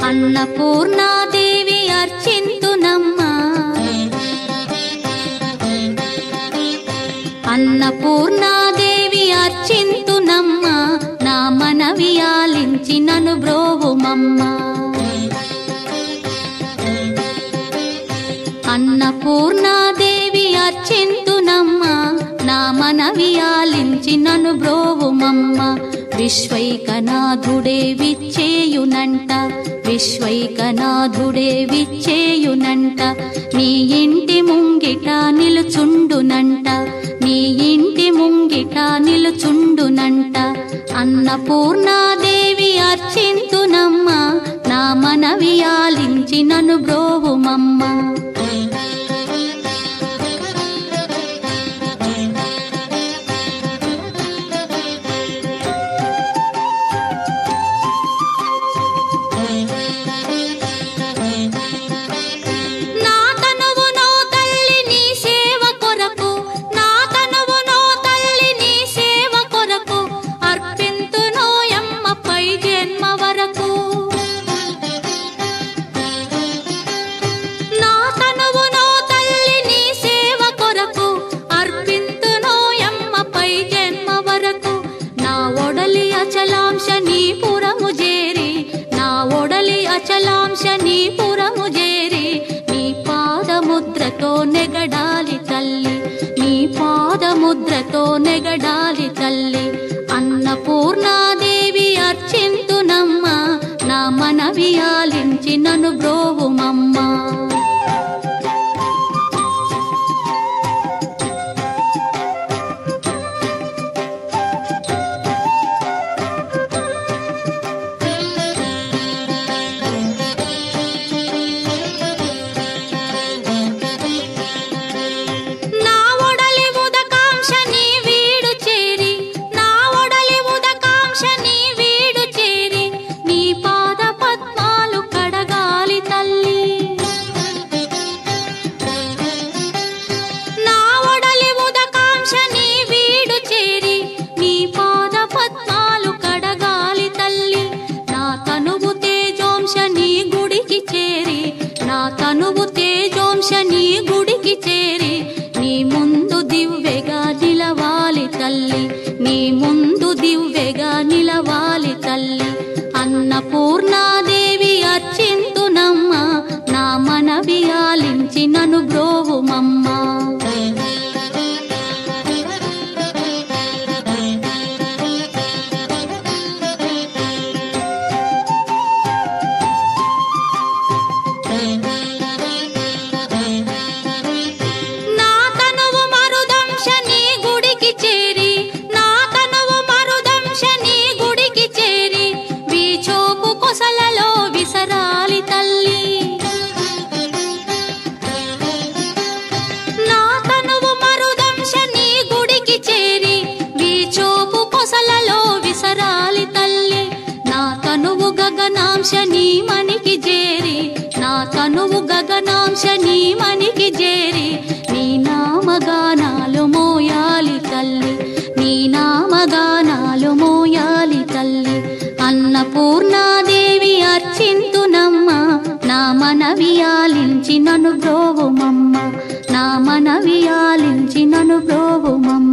అన్నపూర్ణాదేవి అర్చింతునమ్మా, అన్నపూర్ణాదేవి అర్చింతునమ్మా, నా మనవి ఆలించి నన్ను బ్రోవుమమ్మా. అన్నపూర్ణాదేవి అర్చింతునమ్మా, నా మనవి ఆలించి నన్ను బ్రోవుమమ్మా. విశ్వైకనాథుడే విచ్చేయునంట, విశ్వైకనాథుడే విచ్చేయునంట, నీ ఇంటి ముంగిట నిలుచుండునంట, నీ ఇంటి ముంగిట నిలుచుండునంట. అన్నపూర్ణాదేవి అర్చింతునమ్మా, నా మనవి ఆలించి నన్ను బ్రోవుమమ్మా. అచలాంశనీపురము చేరి నీ పాదముద్రతో నెగడాలి తల్లి, నీ పాదముద్రతో నెగడాలి తల్లి. అన్నపూర్ణాదేవి అర్చింతునమ్మా, నా మనవి ఆలించి నన్ను బ్రోవుమమ్మా. తనువు తేజోంశని గుడికి చేరి నీ ముందు దివ్వెగా నిలవాలి తల్లి, నీ ముందు దివ్వెగా నిలవాలి తల్లి. అన్నపూర్ణాదేవి అర్చింతునమ్మా, నా మనవి ఆలించి నన్ను బ్రోవుమమ్మా. గగనాంశని మనికి చేరి, నా తనువు గగనాంశని మనికి చేరి నీ నామగానాలు మోయాలి తల్లి, నీ నామగానాలు మోయాలి తల్లి. అన్నపూర్ణాదేవి అర్చింతునమ్మా, నా మనవి ఆలించి నన్ను బ్రోవుమమ్మ, నా మనవి ఆలించి నన్ను బ్రోవుమమ్మ.